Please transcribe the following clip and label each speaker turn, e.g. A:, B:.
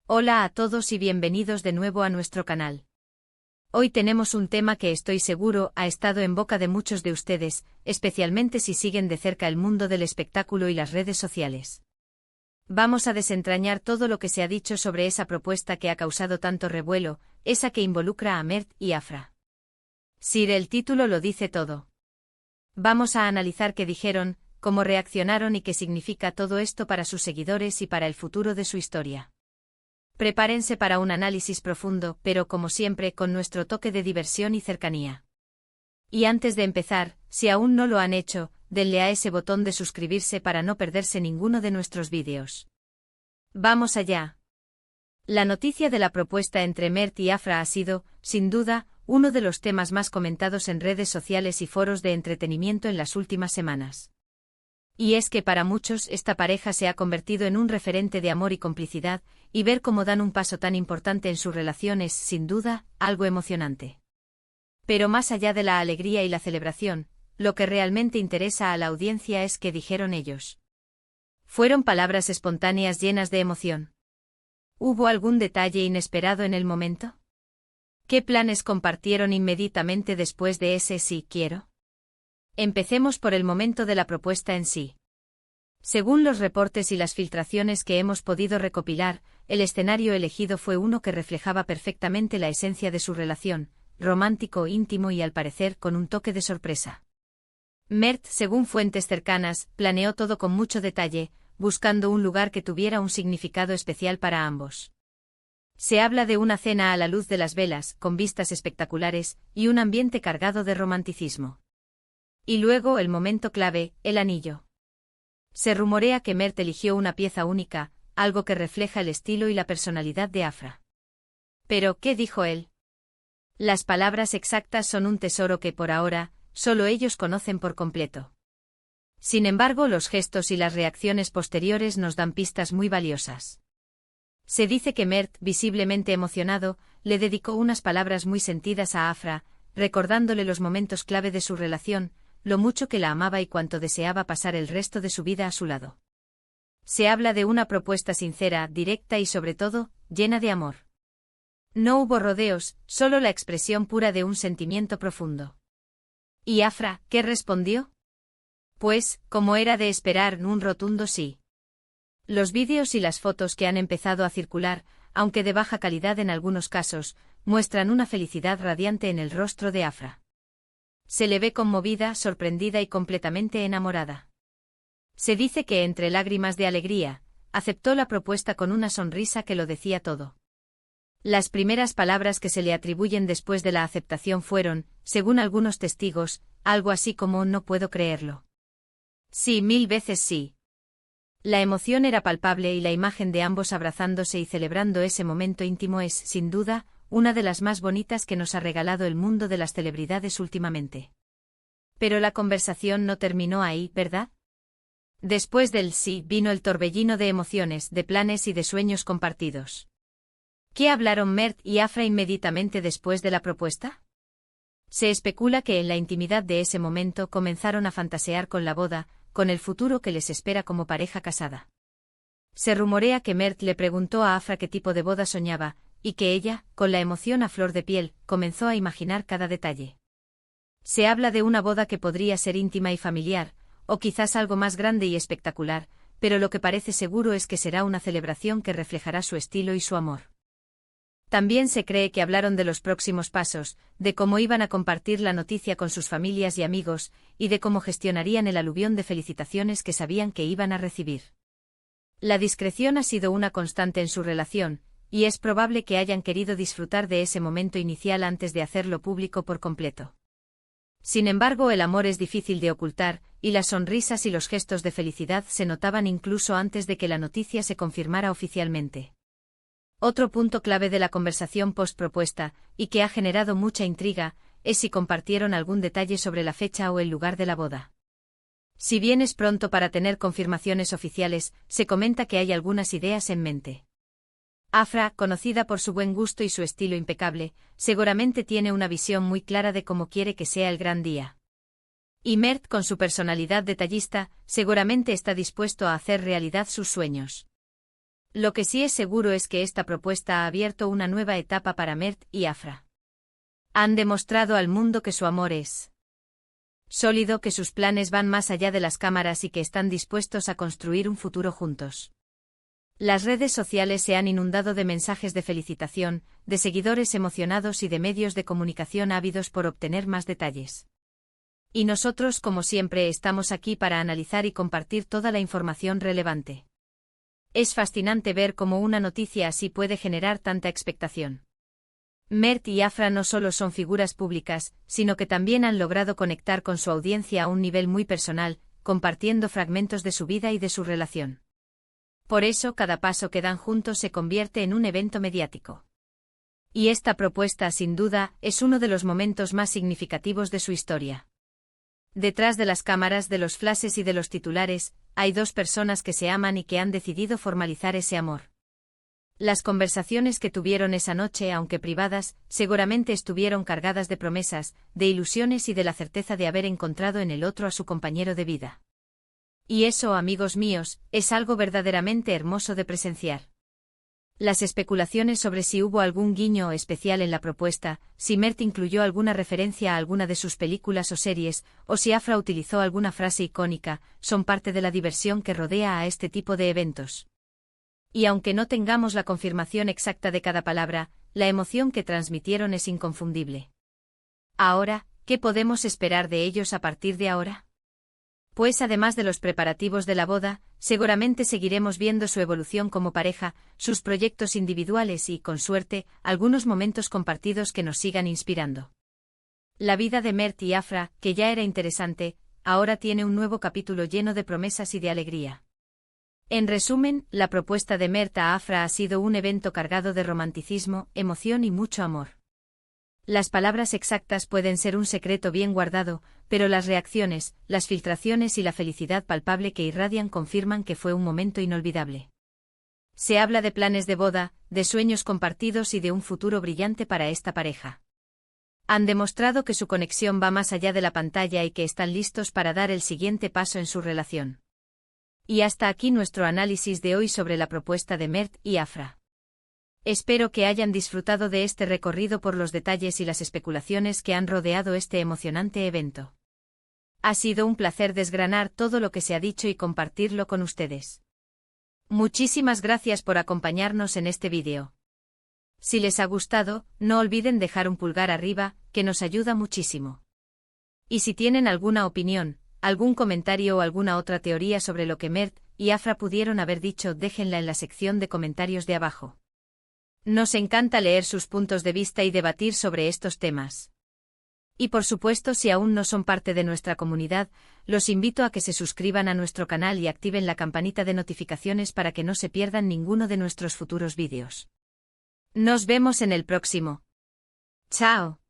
A: Hola a todos y bienvenidos de nuevo a nuestro canal. Hoy tenemos un tema que estoy seguro ha estado en boca de muchos de ustedes, especialmente si siguen de cerca el mundo del espectáculo y las redes sociales. Vamos a desentrañar todo lo que se ha dicho sobre esa propuesta que ha causado tanto revuelo, esa que involucra a Mert y Afra. Sí, el título lo dice todo. Vamos a analizar qué dijeron, cómo reaccionaron y qué significa todo esto para sus seguidores y para el futuro de su historia. Prepárense para un análisis profundo, pero como siempre con nuestro toque de diversión y cercanía. Y antes de empezar, si aún no lo han hecho, denle a ese botón de suscribirse para no perderse ninguno de nuestros vídeos. ¡Vamos allá! La noticia de la propuesta entre Mert y Afra ha sido, sin duda, uno de los temas más comentados en redes sociales y foros de entretenimiento en las últimas semanas. Y es que para muchos esta pareja se ha convertido en un referente de amor y complicidad, y ver cómo dan un paso tan importante en su relación es, sin duda, algo emocionante. Pero más allá de la alegría y la celebración, lo que realmente interesa a la audiencia es qué dijeron ellos. ¿Fueron palabras espontáneas llenas de emoción? ¿Hubo algún detalle inesperado en el momento? ¿Qué planes compartieron inmediatamente después de ese sí quiero? Empecemos por el momento de la propuesta en sí. Según los reportes y las filtraciones que hemos podido recopilar, el escenario elegido fue uno que reflejaba perfectamente la esencia de su relación, romántico, íntimo y al parecer con un toque de sorpresa. Mert, según fuentes cercanas, planeó todo con mucho detalle, buscando un lugar que tuviera un significado especial para ambos. Se habla de una cena a la luz de las velas, con vistas espectaculares, y un ambiente cargado de romanticismo. Y luego el momento clave, el anillo. Se rumorea que Mert eligió una pieza única, algo que refleja el estilo y la personalidad de Afra. Pero, ¿qué dijo él? Las palabras exactas son un tesoro que por ahora, solo ellos conocen por completo. Sin embargo, los gestos y las reacciones posteriores nos dan pistas muy valiosas. Se dice que Mert, visiblemente emocionado, le dedicó unas palabras muy sentidas a Afra, recordándole los momentos clave de su relación, lo mucho que la amaba y cuánto deseaba pasar el resto de su vida a su lado. Se habla de una propuesta sincera, directa y sobre todo, llena de amor. No hubo rodeos, solo la expresión pura de un sentimiento profundo. ¿Y Afra, qué respondió? Pues, como era de esperar, un rotundo sí. Los vídeos y las fotos que han empezado a circular, aunque de baja calidad en algunos casos, muestran una felicidad radiante en el rostro de Afra. Se le ve conmovida, sorprendida y completamente enamorada. Se dice que entre lágrimas de alegría, aceptó la propuesta con una sonrisa que lo decía todo. Las primeras palabras que se le atribuyen después de la aceptación fueron, según algunos testigos, algo así como no puedo creerlo. Sí, 1000 veces sí. La emoción era palpable y la imagen de ambos abrazándose y celebrando ese momento íntimo es, sin duda, una de las más bonitas que nos ha regalado el mundo de las celebridades últimamente. Pero la conversación no terminó ahí, ¿verdad? Después del sí vino el torbellino de emociones, de planes y de sueños compartidos. ¿Qué hablaron Mert y Afra inmediatamente después de la propuesta? Se especula que en la intimidad de ese momento comenzaron a fantasear con la boda, con el futuro que les espera como pareja casada. Se rumorea que Mert le preguntó a Afra qué tipo de boda soñaba, y que ella, con la emoción a flor de piel, comenzó a imaginar cada detalle. Se habla de una boda que podría ser íntima y familiar, o quizás algo más grande y espectacular, pero lo que parece seguro es que será una celebración que reflejará su estilo y su amor. También se cree que hablaron de los próximos pasos, de cómo iban a compartir la noticia con sus familias y amigos, y de cómo gestionarían el aluvión de felicitaciones que sabían que iban a recibir. La discreción ha sido una constante en su relación, y es probable que hayan querido disfrutar de ese momento inicial antes de hacerlo público por completo. Sin embargo, el amor es difícil de ocultar, y las sonrisas y los gestos de felicidad se notaban incluso antes de que la noticia se confirmara oficialmente. Otro punto clave de la conversación post-propuesta, y que ha generado mucha intriga, es si compartieron algún detalle sobre la fecha o el lugar de la boda. Si bien es pronto para tener confirmaciones oficiales, se comenta que hay algunas ideas en mente. Afra, conocida por su buen gusto y su estilo impecable, seguramente tiene una visión muy clara de cómo quiere que sea el gran día. Y Mert, con su personalidad detallista, seguramente está dispuesto a hacer realidad sus sueños. Lo que sí es seguro es que esta propuesta ha abierto una nueva etapa para Mert y Afra. Han demostrado al mundo que su amor es sólido, que sus planes van más allá de las cámaras y que están dispuestos a construir un futuro juntos. Las redes sociales se han inundado de mensajes de felicitación, de seguidores emocionados y de medios de comunicación ávidos por obtener más detalles. Y nosotros, como siempre, estamos aquí para analizar y compartir toda la información relevante. Es fascinante ver cómo una noticia así puede generar tanta expectación. Mert y Afra no solo son figuras públicas, sino que también han logrado conectar con su audiencia a un nivel muy personal, compartiendo fragmentos de su vida y de su relación. Por eso cada paso que dan juntos se convierte en un evento mediático. Y esta propuesta, sin duda, es uno de los momentos más significativos de su historia. Detrás de las cámaras, de los flashes y de los titulares, hay dos personas que se aman y que han decidido formalizar ese amor. Las conversaciones que tuvieron esa noche, aunque privadas, seguramente estuvieron cargadas de promesas, de ilusiones y de la certeza de haber encontrado en el otro a su compañero de vida. Y eso, amigos míos, es algo verdaderamente hermoso de presenciar. Las especulaciones sobre si hubo algún guiño especial en la propuesta, si Mert incluyó alguna referencia a alguna de sus películas o series, o si Afra utilizó alguna frase icónica, son parte de la diversión que rodea a este tipo de eventos. Y aunque no tengamos la confirmación exacta de cada palabra, la emoción que transmitieron es inconfundible. Ahora, ¿qué podemos esperar de ellos a partir de ahora? Pues además de los preparativos de la boda, seguramente seguiremos viendo su evolución como pareja, sus proyectos individuales y, con suerte, algunos momentos compartidos que nos sigan inspirando. La vida de Mert y Afra, que ya era interesante, ahora tiene un nuevo capítulo lleno de promesas y de alegría. En resumen, la propuesta de Mert a Afra ha sido un evento cargado de romanticismo, emoción y mucho amor. Las palabras exactas pueden ser un secreto bien guardado, pero las reacciones, las filtraciones y la felicidad palpable que irradian confirman que fue un momento inolvidable. Se habla de planes de boda, de sueños compartidos y de un futuro brillante para esta pareja. Han demostrado que su conexión va más allá de la pantalla y que están listos para dar el siguiente paso en su relación. Y hasta aquí nuestro análisis de hoy sobre la propuesta de Mert y Afra. Espero que hayan disfrutado de este recorrido por los detalles y las especulaciones que han rodeado este emocionante evento. Ha sido un placer desgranar todo lo que se ha dicho y compartirlo con ustedes. Muchísimas gracias por acompañarnos en este vídeo. Si les ha gustado, no olviden dejar un pulgar arriba, que nos ayuda muchísimo. Y si tienen alguna opinión, algún comentario o alguna otra teoría sobre lo que Mert y Afra pudieron haber dicho, déjenla en la sección de comentarios de abajo. Nos encanta leer sus puntos de vista y debatir sobre estos temas. Y por supuesto, si aún no son parte de nuestra comunidad, los invito a que se suscriban a nuestro canal y activen la campanita de notificaciones para que no se pierdan ninguno de nuestros futuros vídeos. Nos vemos en el próximo. ¡Chao!